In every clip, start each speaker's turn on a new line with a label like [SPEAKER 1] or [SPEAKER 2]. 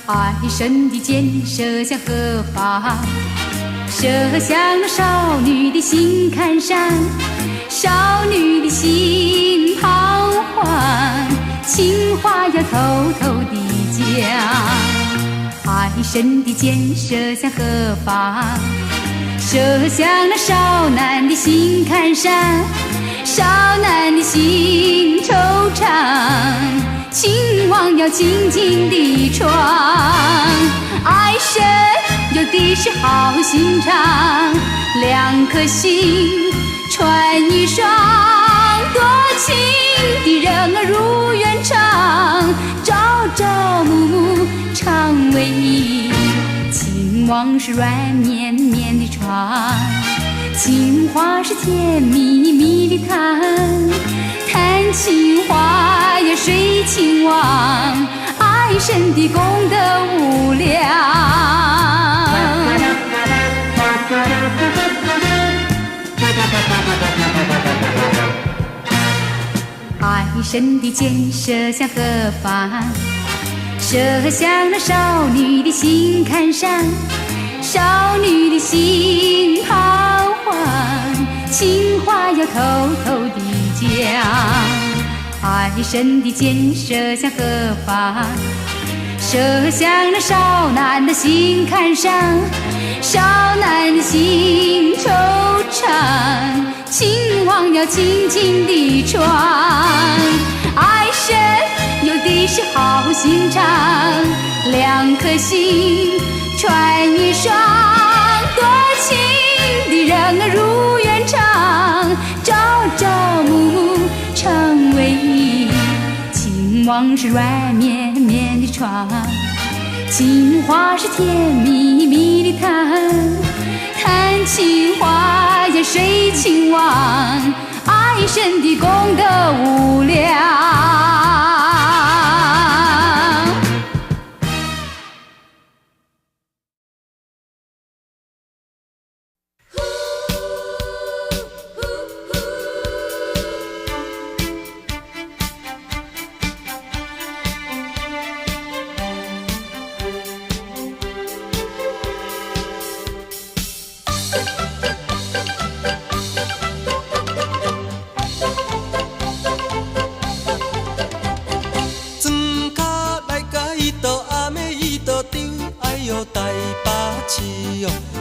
[SPEAKER 1] 爱神的箭射向何方？射向了少女的心坎上，少女的心彷徨，情话要偷偷地讲。爱神的箭射向何方？射向了少男的心坎上，少男的心惆怅，情网要紧紧地装。爱神有的是好心肠，两颗心串一双，多情的人儿如愿长，朝朝暮暮常为谊。情网是软绵绵的床，情话是甜蜜蜜的糖，谈情话要睡情网，爱神的功德无量。爱神的箭射向何方？射向了少女的心坎上，少女的心彷徨，情话要偷偷地讲。爱神的箭射向何方？射向了少男的心坎上，少男的心惆怅，情网要紧紧地装。爱神有的是好心肠，两颗心串一双，多情的人儿如愿长，朝朝暮暮常为谊。情网是软绵绵的床，情话是甜蜜蜜的糖，谈情话要睡情网，爱神的功德无量。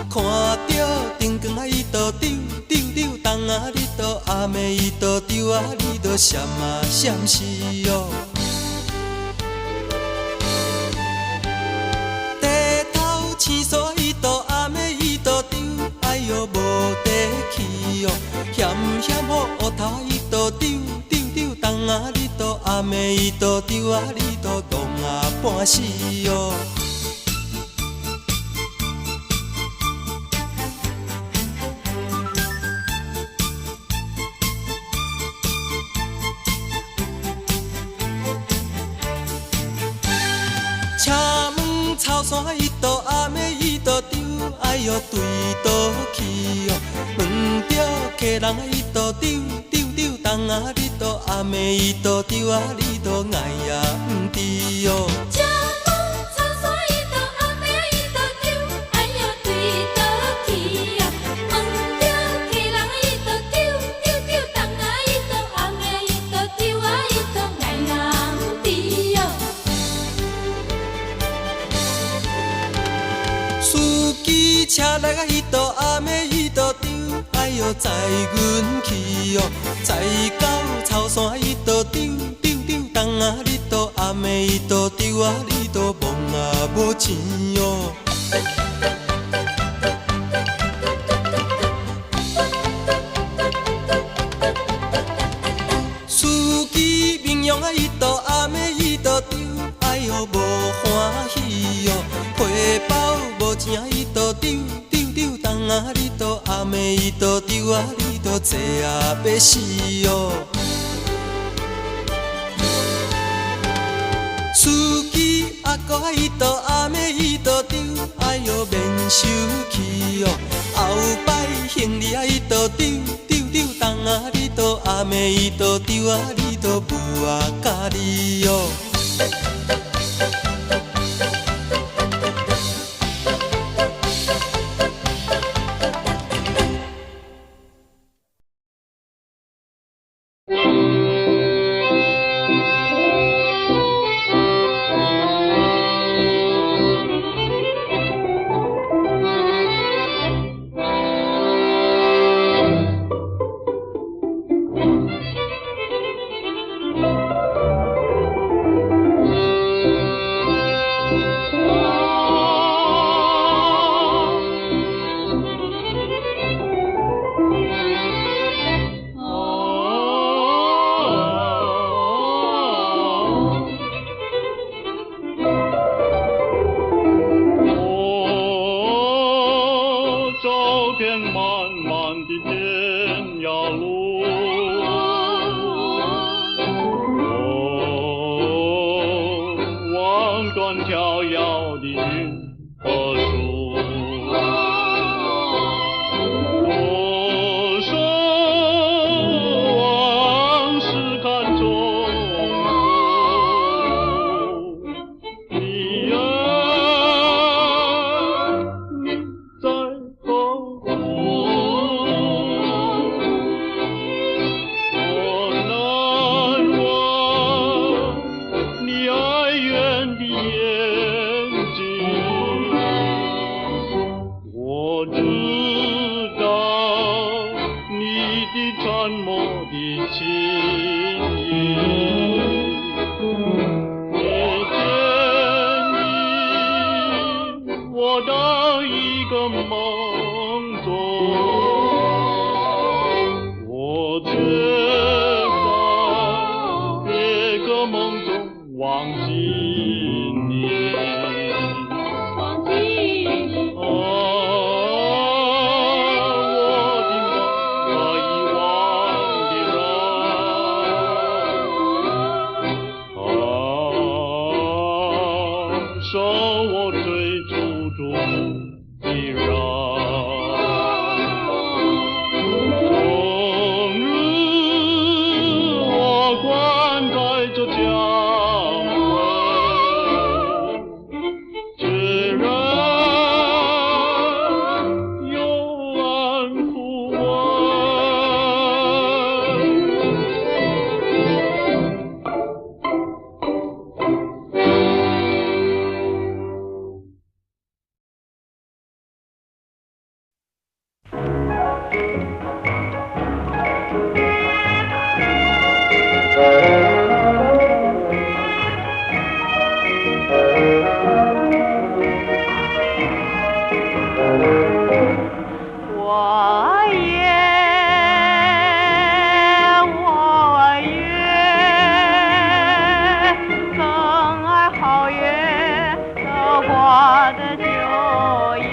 [SPEAKER 2] 看着灯光啊，伊都丢丢丢东啊，你都暗暝伊都丢啊，你都闪啊闪死哦。地头青山伊都暗暝伊都丢，哎哟无地去哦。险险好乌头伊都丢丢丢东啊，你都暗暝伊都丢啊，你都浪啊半死哦。车门草山伊都暗暝伊都丢，哎哟对倒去哦。问着客人啊伊都丢丢丢东啊，你都暗暝伊都丢啊，你都爱也唔知哦。
[SPEAKER 3] 车门草山伊都暗暝伊都丢，哎哟对倒去哦。问着客人啊伊都丢丢丢东啊，伊都暗暝伊都丢啊，伊都爱也唔知哦。
[SPEAKER 2] 司机车来啊，伊都暗暝伊都丢，哎哟载阮去哦，载到草山伊都丢丢丢东啊，你都暗暝伊都丢啊，你都忙啊无钱哦。司机面容啊，伊都暗暝伊都丢，哎哟无欢喜哦，皮包无钱伊都丢丢丢东啊，你都暗暝伊都丢啊，你都坐啊要死哦。司机阿哥啊，伊都暗暝伊都丢，哎哟免生气哦。后摆行李啊，伊都丢丢丢东啊，你都暗暝伊都丢啊，你都无啊家己哦。
[SPEAKER 4] 花的秋叶。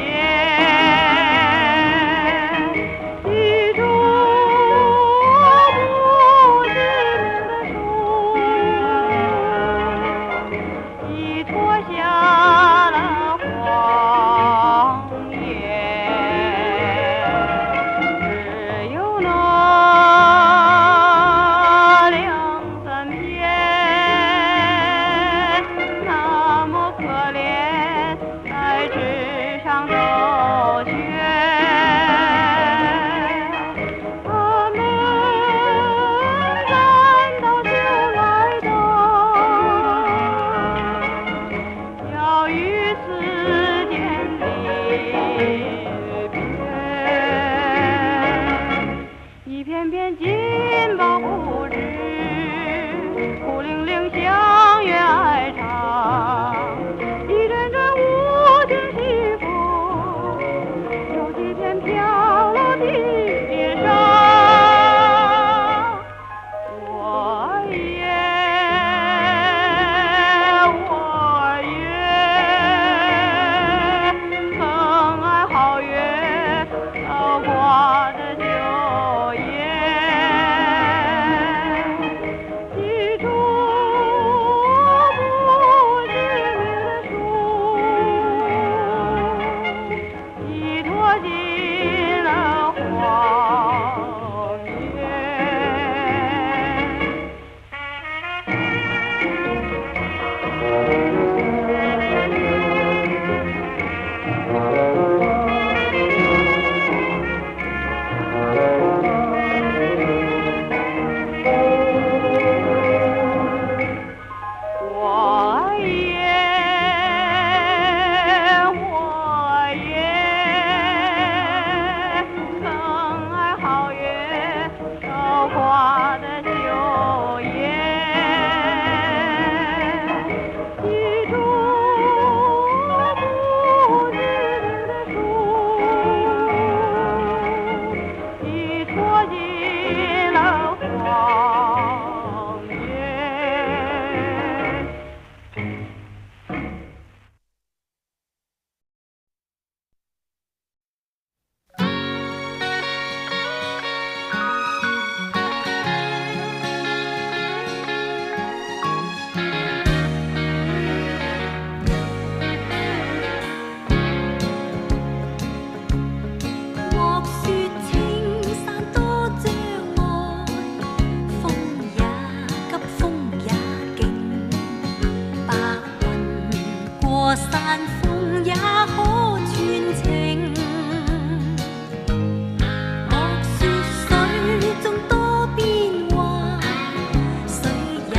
[SPEAKER 4] 光年。
[SPEAKER 3] 莫說青山多障礙，風也急，風也勁，白雲過山峰也可傳情。莫說水中多變幻，水也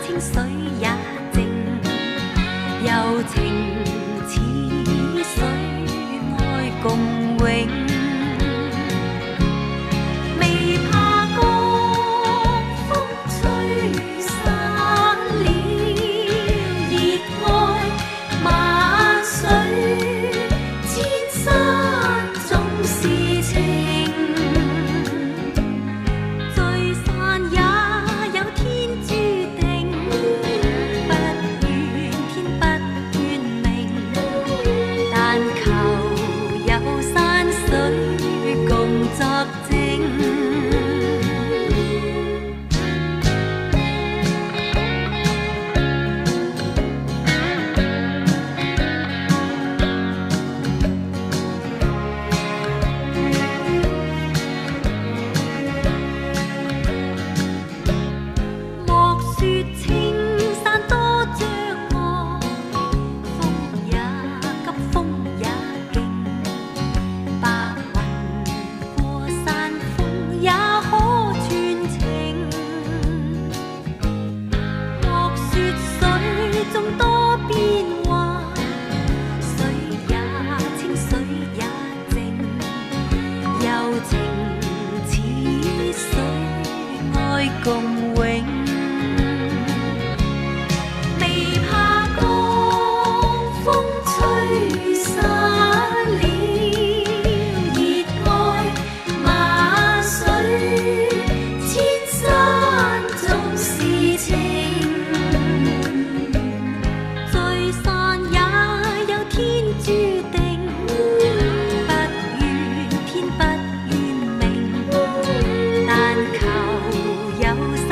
[SPEAKER 3] 清，水也靜，柔情似水，愛共永。未怕江風吹散了熱愛，萬水千山總是情，聚散也有天注定，不怨天不怨命，但求有山水共作證。莫說青山多障礙，風也急，風也勁，白雲過山峰也可傳情。莫說水中多變幻，水也清，水也靜，柔情似水，愛共永。未怕江風吹散了熱愛，萬水千山總是情，聚散也有天注定，不怨天不怨命，但求有山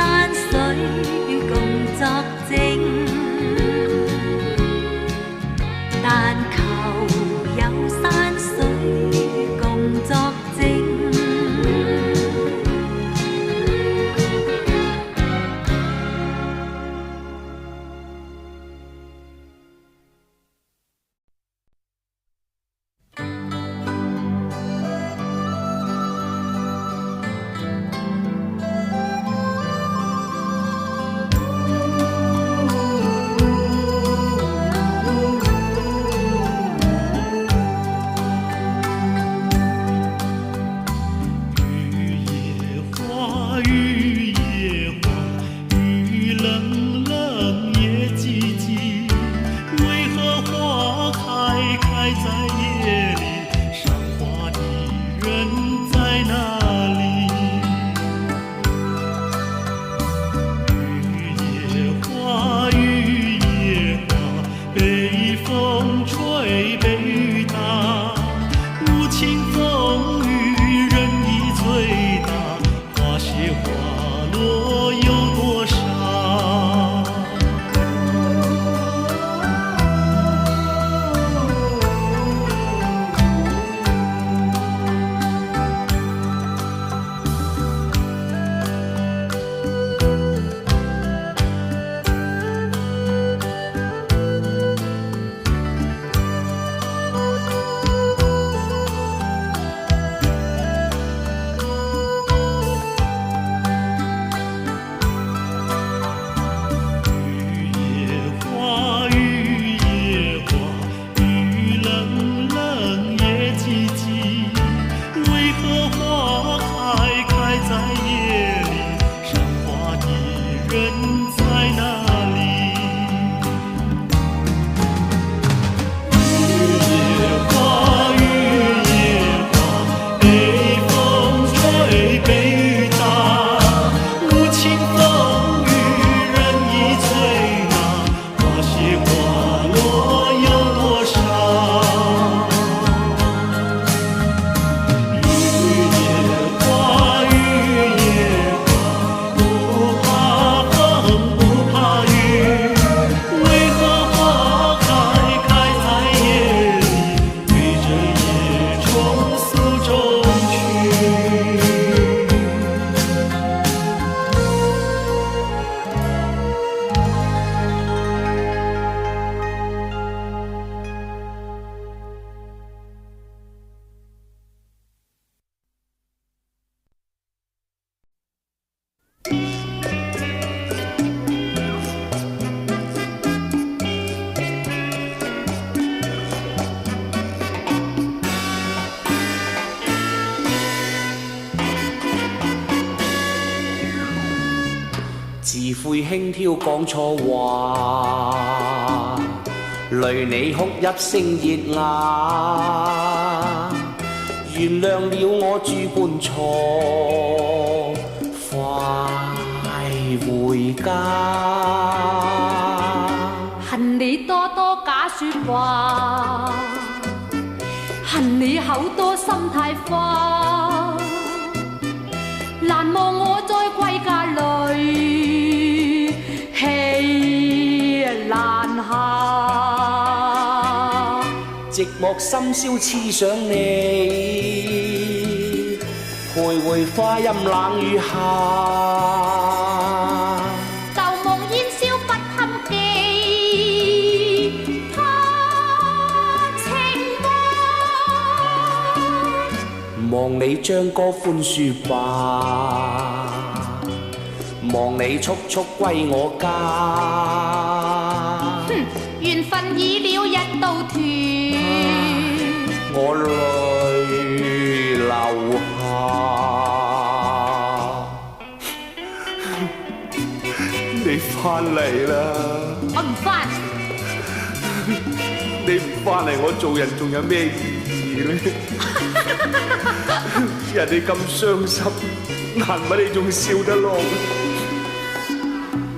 [SPEAKER 4] 悔輕佻講錯話，累你哭泣聲熱啞，原諒了我諸般錯，快回家。
[SPEAKER 1] 恨你多多假說話，恨你口多心太花，難忘我在歸家裏氣難下，
[SPEAKER 4] 寂寞深宵痴想你，徘徊花陰冷雨下。
[SPEAKER 1] 舊夢煙消不堪記，他情話。
[SPEAKER 4] 望你將歌寬恕吧，望你速速歸我家。
[SPEAKER 1] 緣分已了一刀斷，
[SPEAKER 4] 我淚流下。你返嚟啦！
[SPEAKER 1] 我唔返。
[SPEAKER 4] 你唔返嚟，我做人仲有咩意義呢？人哋咁傷心，難為你仲笑得落？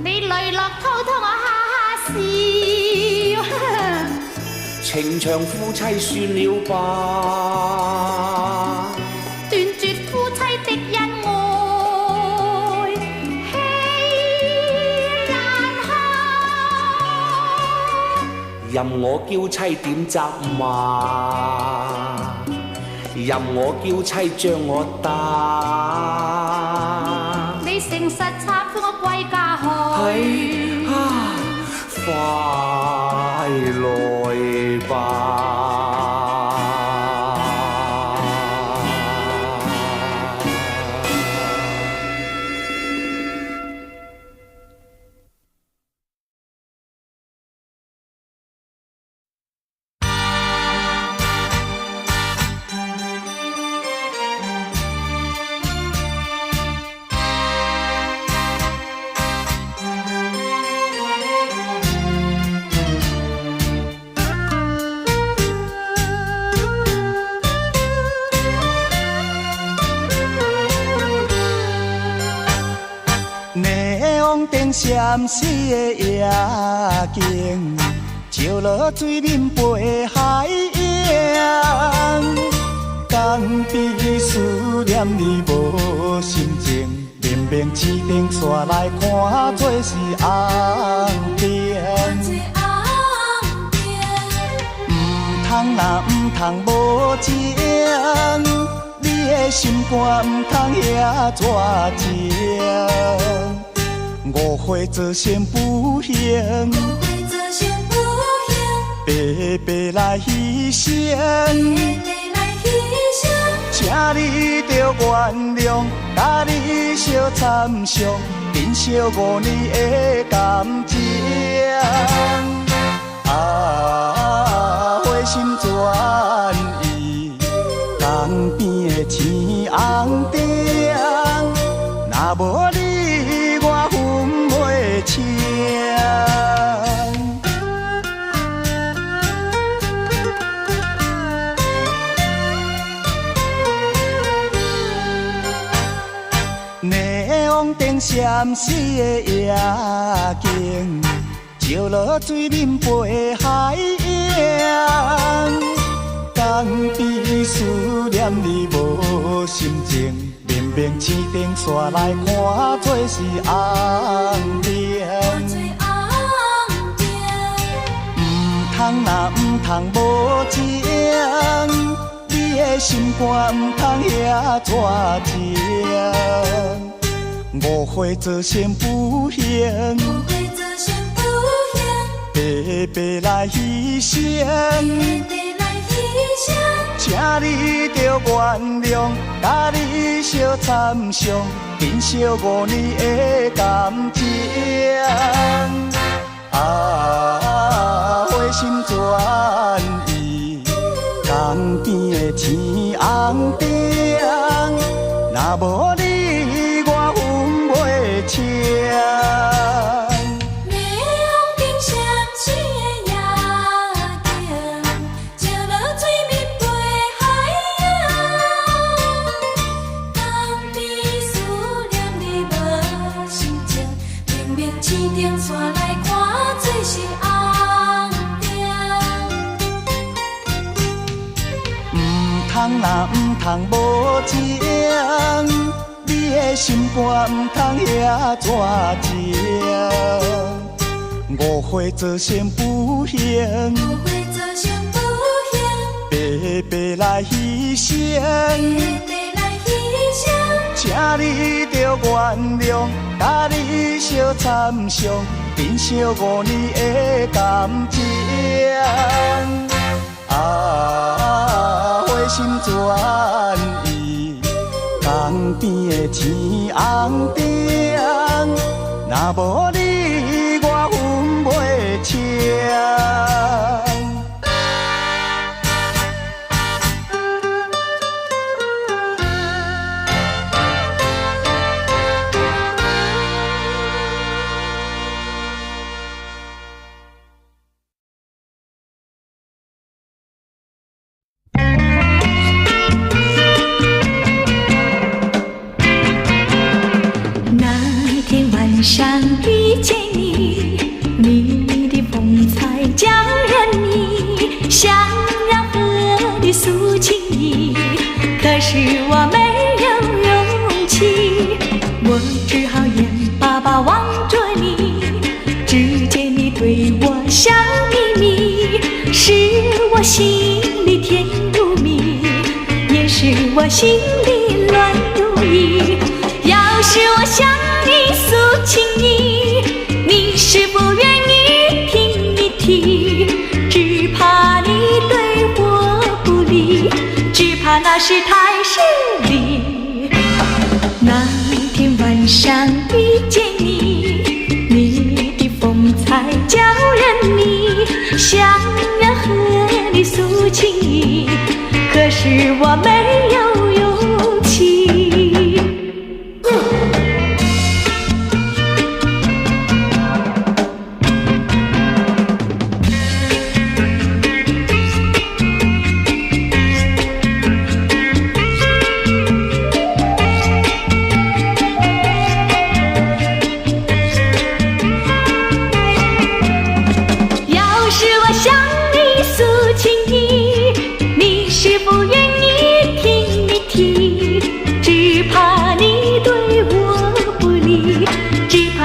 [SPEAKER 1] 你淚落滔滔，我哈哈笑。
[SPEAKER 4] 情長夫妻算了吧，
[SPEAKER 1] 斷絕夫妻的恩愛，氣難下。
[SPEAKER 4] 任我嬌妻點責罵，任我嬌妻將我打。
[SPEAKER 1] 你誠實插歡我歸家去，
[SPEAKER 4] 快來吧。
[SPEAKER 5] 闪烁的夜景，照落水面陪海洋。江边思念你无心情，明明市顶煞来看做是红灯。唔通啦，唔通无情，你的心肝唔通遐绝情。误会做先不行，白白来牺牲，请你着原谅，甲你相参详，珍惜5年的感情。啊，花心全意，江边的青红灯，若无你。neon灯闪烁的夜景，照落水面陪海洋。江边思念你无心情，明明市顶煞来看做是红灯。唔通啦，唔通无情，你的心肝唔通遐绝情。误会做先不行，白白来牺牲。请你着原谅，甲你相参详，珍惜5年的感情。啊，花心全意，江边的青红灯，若无你我分袂清。
[SPEAKER 3] 顶山来看，做是红灯。
[SPEAKER 5] 唔通啦，唔通无情，你的心肝唔通遐绝情。误会造成不幸，
[SPEAKER 3] 误会造成不幸，
[SPEAKER 5] 白白来牺牲。
[SPEAKER 3] 白白来牺牲。
[SPEAKER 5] 请你着原谅，甲你相参详，珍惜5年的感情。啊，花心转意，江边的天红灯，若无你我分袂清。
[SPEAKER 1] 那天晚上遇见你，你的风采叫人迷，想要和你诉情意，可是我没有勇气，我只好眼巴巴望着你，只见你对我笑眯眯，是我心里甜如蜜，也是我心里乱如意。要是我向你诉情意，你是否愿意听一听？只怕你对我不理，只怕那是太失礼。那天晚上遇见你，你的风采叫人迷，想要和你诉情意，可是我没有勇气。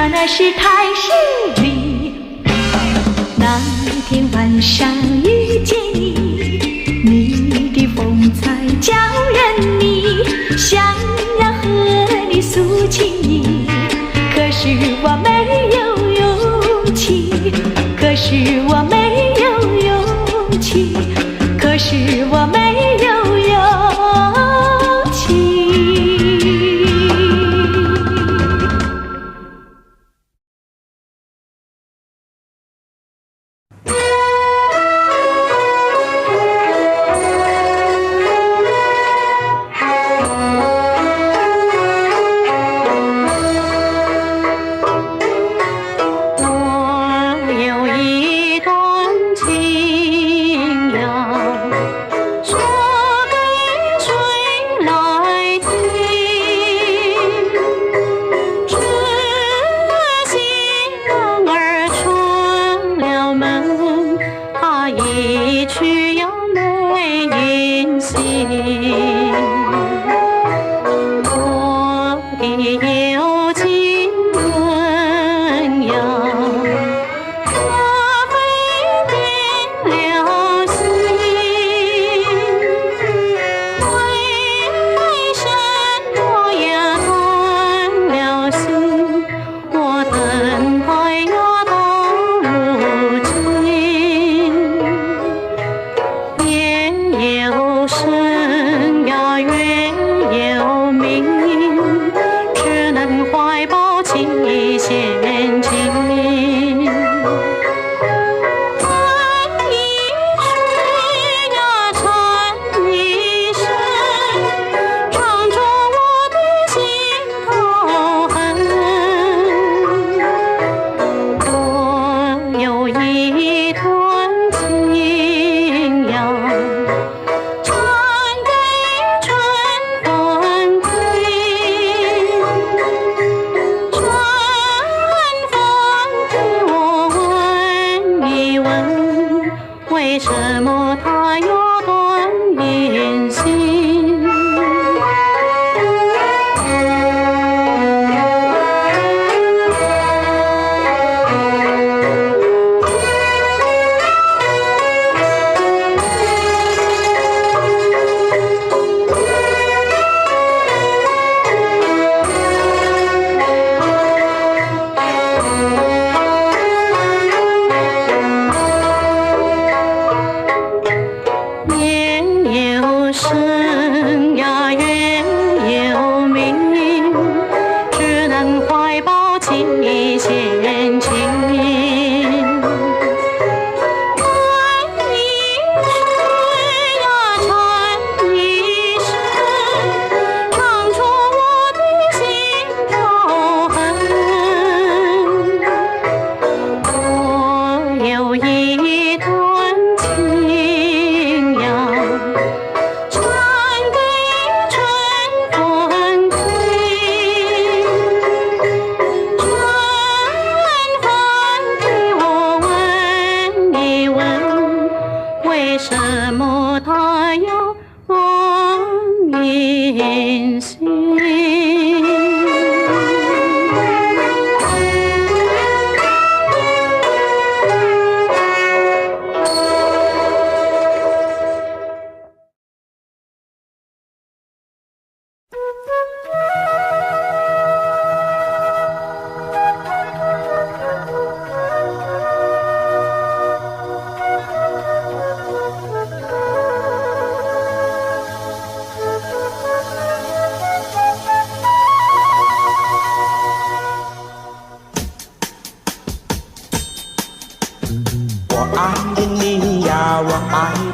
[SPEAKER 1] 那是太失礼。那天晚上遇见你，你的风采叫人迷，想要和你诉情意，可是我没有勇气，可是我没有勇气，可是我没有勇气。
[SPEAKER 6] 我有一段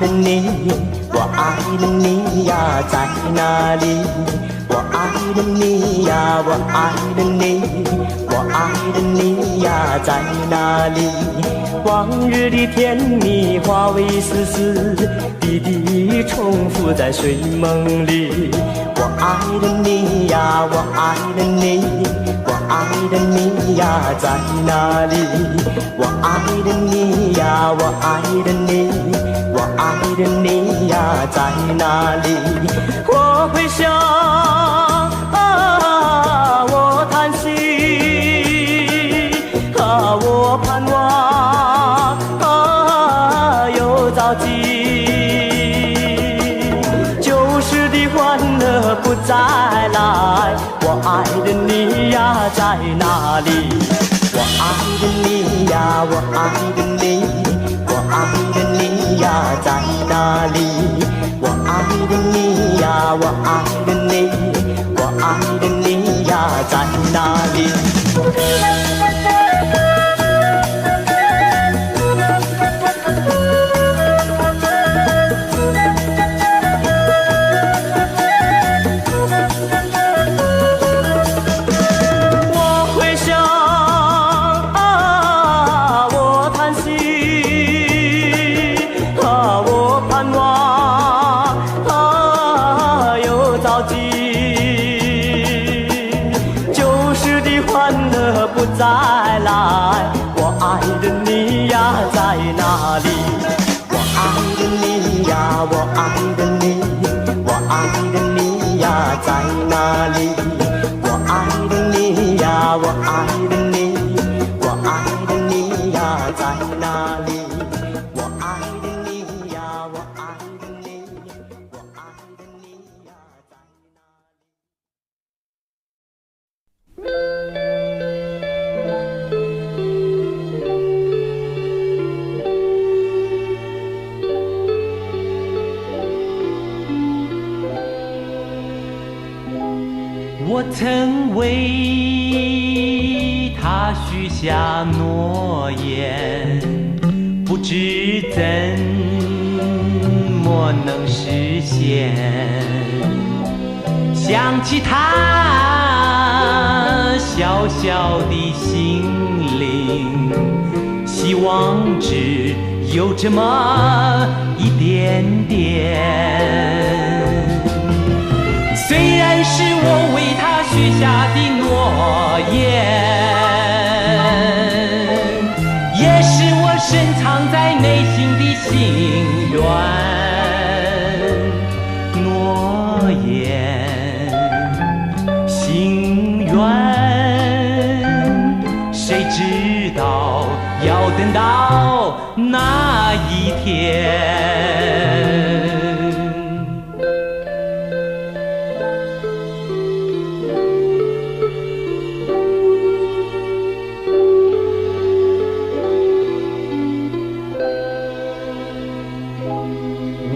[SPEAKER 5] 的你，我爱的你呀，在哪里？我爱的你呀，我爱的你，我爱的你呀，在哪里？往日的甜蜜化为丝丝滴滴，重复在睡梦里。我爱的你呀，我爱的你，我爱的你呀，在哪里？我爱的你呀，我爱的你，我爱的你呀，在哪里？我会想啊，我叹息啊，我盼望啊，有着急。旧时的欢乐不再来，我爱的你呀，在哪里？我爱的你呀，我爱的你，我爱的你呀，在哪里？我爱的你呀，我爱的你，我爱的你呀，在哪里？不再来，我爱的你呀，在哪里？我爱的你呀，我爱的你，我爱的你呀，在哪里？我爱的你呀，我爱的你，我爱的你呀，在哪里？我爱的你呀，我爱的你，我爱的你呀，在哪里？
[SPEAKER 6] 我曾为他许下诺言，不知怎么能实现。想起他小小的心灵，希望只有这么一点点。虽然是我为他许下的诺言，也是我深藏在内心的心愿。诺言，心愿，谁知道要等到那一天。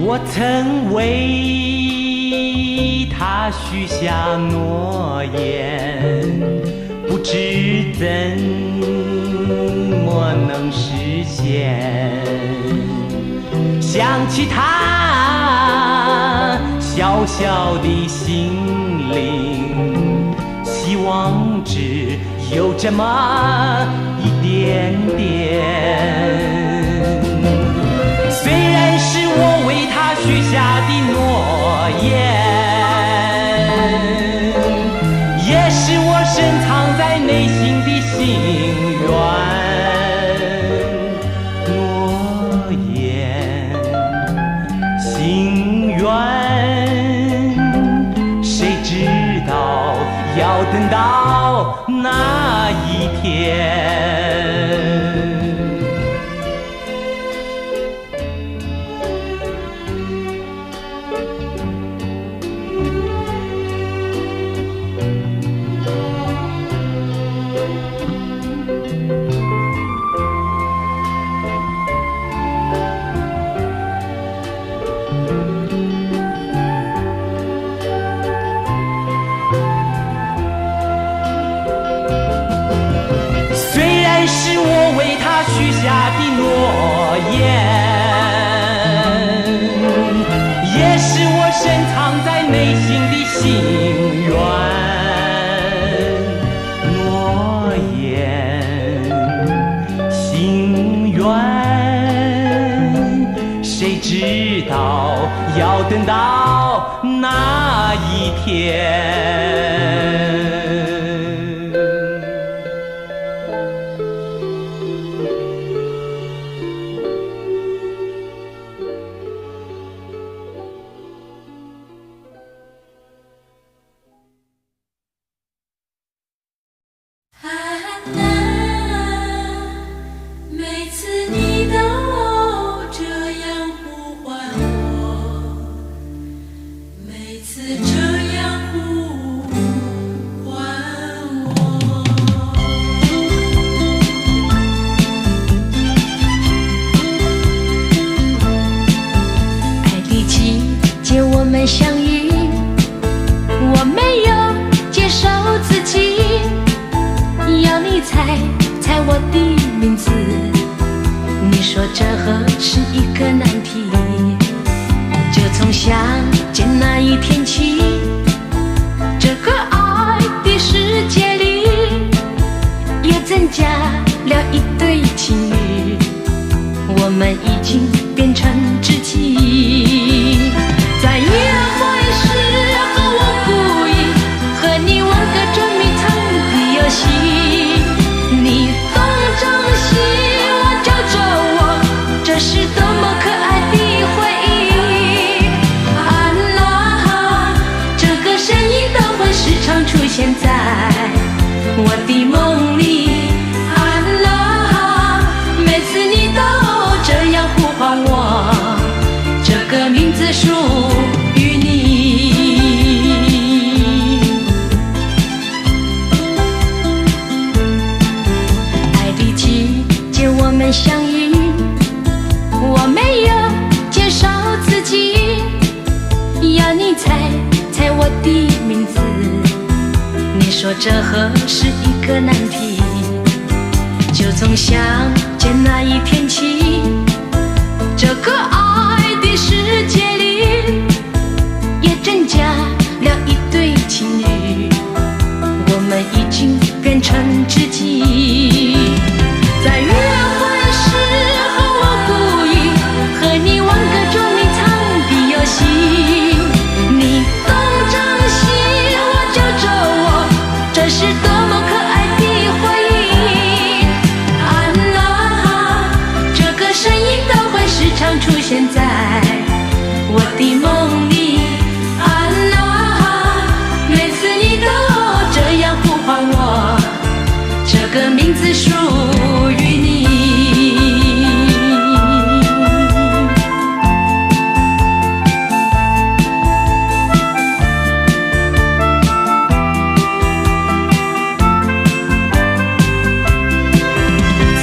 [SPEAKER 6] 我曾为他许下诺言，不知怎么能实现。想起他小小的心灵，希望只有这么一点点。虽然是我为他许下的诺言，也是我深藏在内心的心愿。诺言，心愿，谁知道要等到那一天。许下的诺言，心的心愿诺言，心愿谁知道要等到哪一天。
[SPEAKER 3] 每次你都这样呼唤我，每次这样呼唤我。
[SPEAKER 7] 爱的季节我们相遇，我没有接受自己，要你猜猜我的名字，你说这何是一个难题。就从相见那一天起，这个爱的世界里也增加了一对情侣，我们已经变成知己。在约会时候我故意和你玩个捉迷藏的游戏，你东张西望找着我，这是多么可爱的回忆。啊啦，这个身影都会时常出现在我的梦里。啊啦，每次你都这样呼唤我，这个名字属于你。爱的季节我们相遇，我没有介绍自己，要你猜猜我的名字，你说这何是一个难题。就从相见那一天起，这个爱的世界里也增加了一对情侣，我们已经变成知己。在约会时候我故意和你玩个捉迷藏的游戏，你东张西望找着我，这是多么可爱的回忆。啊啦，这个身影都会时常出现在我的梦里。啊啦，每次你都这样呼唤我，这个名字属于你。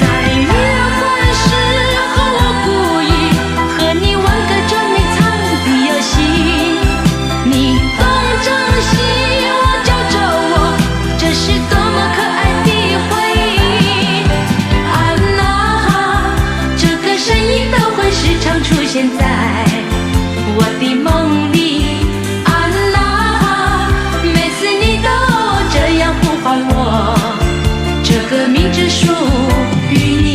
[SPEAKER 7] 在约会时候我故意和你玩个捉迷藏的游戏，你东张西望找着我，这是多么可爱的回忆。啊啦，这个身影都会时常出现在我的梦里。啊啦，每次你都这样呼唤我，这个名字属于你。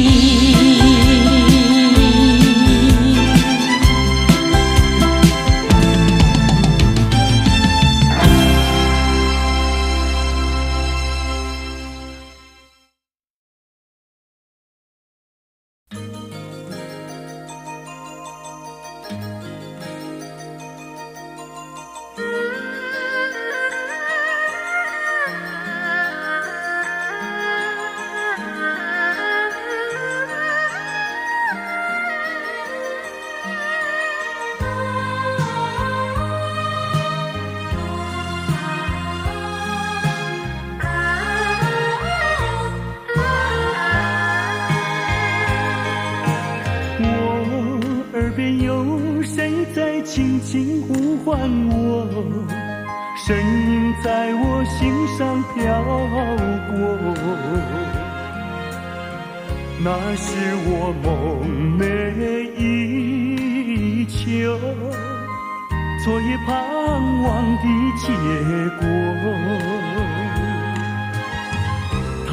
[SPEAKER 8] 轻轻呼唤我，声音在我心上飘过，那是我梦寐以求，所也盼望的结果。他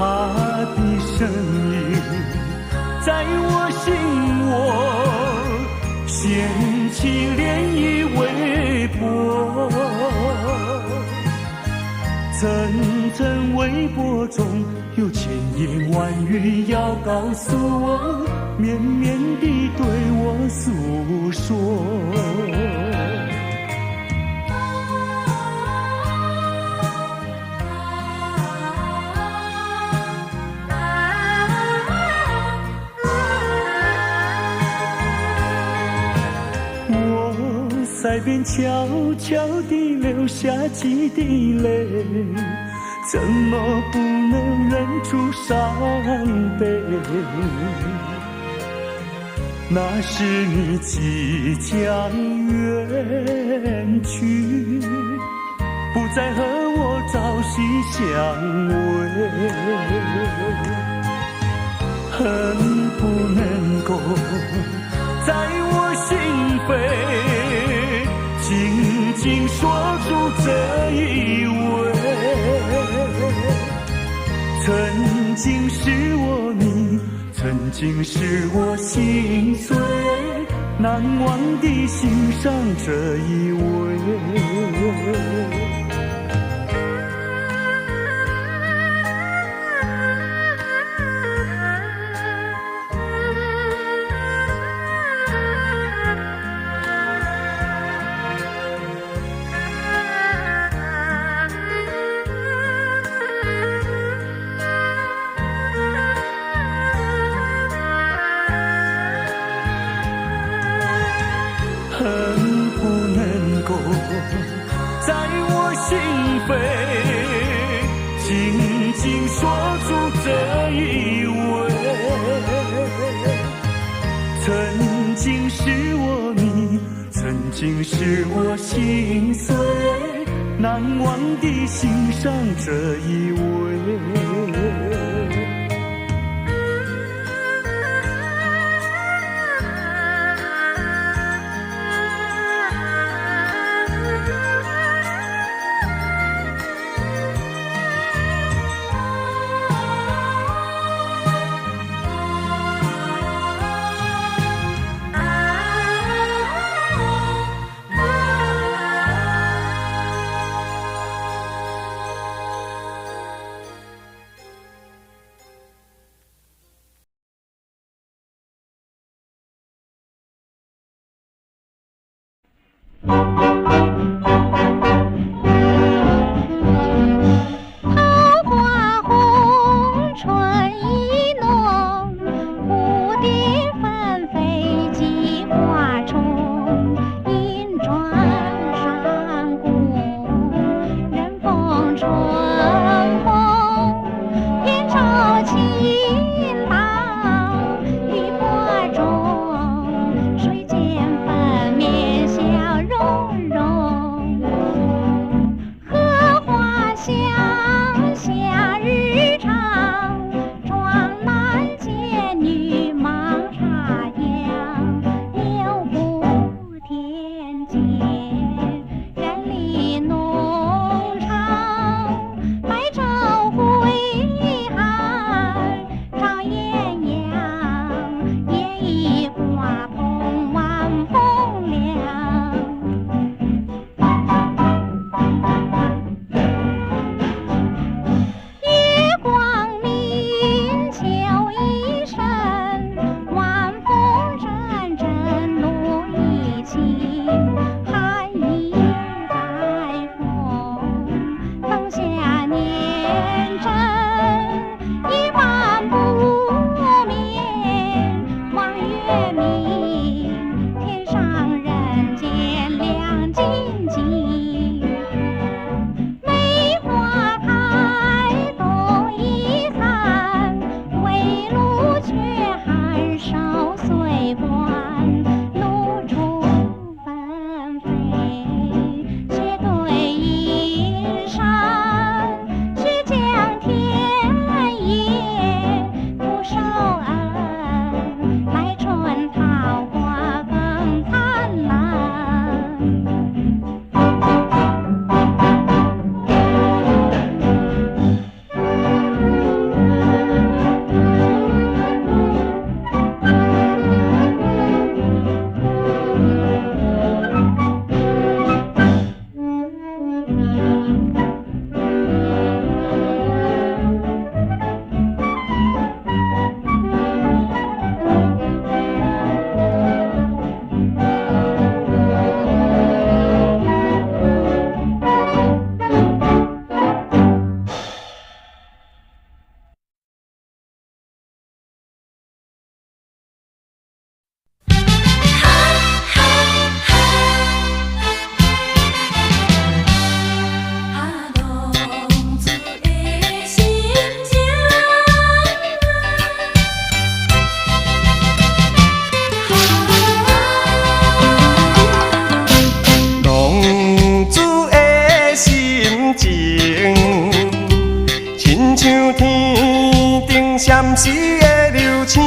[SPEAKER 8] 的声音在我心窝，掀起涟漪微波。阵阵微波中有千言万语要告诉我，绵绵地对我诉说。在边悄悄地流下几滴泪，怎么不能忍住伤悲？那是你即将远去，不再和我朝夕相偎，恨不能够在我心扉紧紧锁住这一吻，曾经是我你，曾经是我心碎，难忘地欣赏这一吻。恨不能够在我心扉紧紧锁住这一吻，曾经是我你，曾经是我心碎，难忘地欣赏这一吻。
[SPEAKER 9] 亲像天顶闪烁的流星，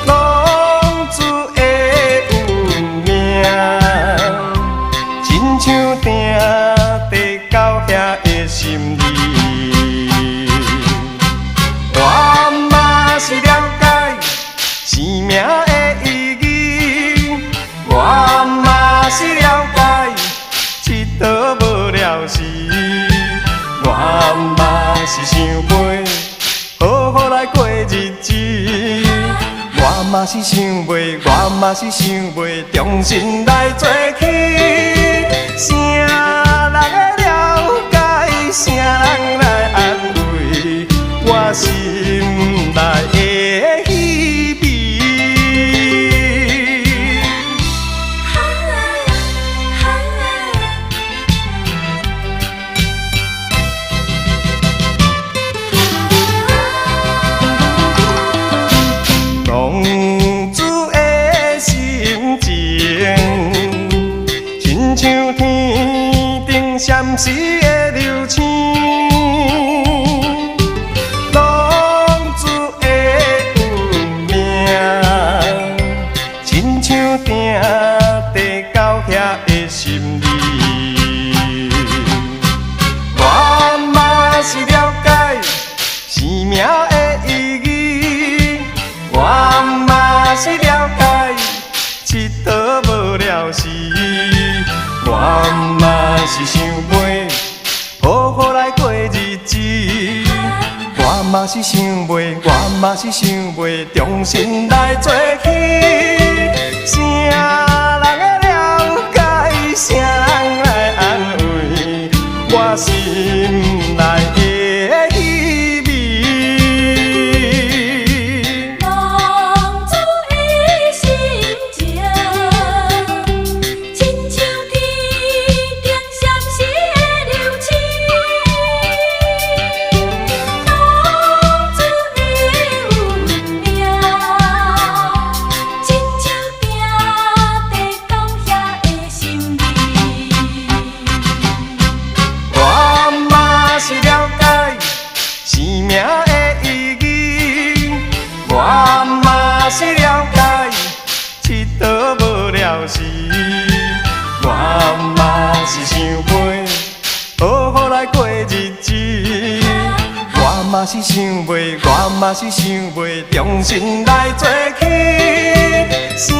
[SPEAKER 9] 浪子的运命，亲像定地到遐的心意。我嘛是了解生命的意义，我嘛是了解佚佗无了时。我嘛是想袂好好来过日子，我嘛是想袂，我嘛是想袂重新来做起。谁人会了解，谁人来安慰我心内的稀微？浪子的心情，亲像天顶闪烁的流星。浪子的运命，亲像定地到遐的心意。我嘛是了解生命的意义，我嘛是了解佚佗无了时，我嘛是想袂好好来过日子，我嘛是想袂，我嘛是想袂重新来做起。谁人会了解，谁人来安慰我心内的稀微？
[SPEAKER 3] 浪子的心情，亲像天顶闪烁的流星。浪子的运命，亲像定地到遐的心意。
[SPEAKER 9] 我嘛是了解生命的意义，我嘛是了解佚佗无了时，我嘛是想袂好好来过日子，我嘛是想袂，我嘛是想袂重新来做起。谁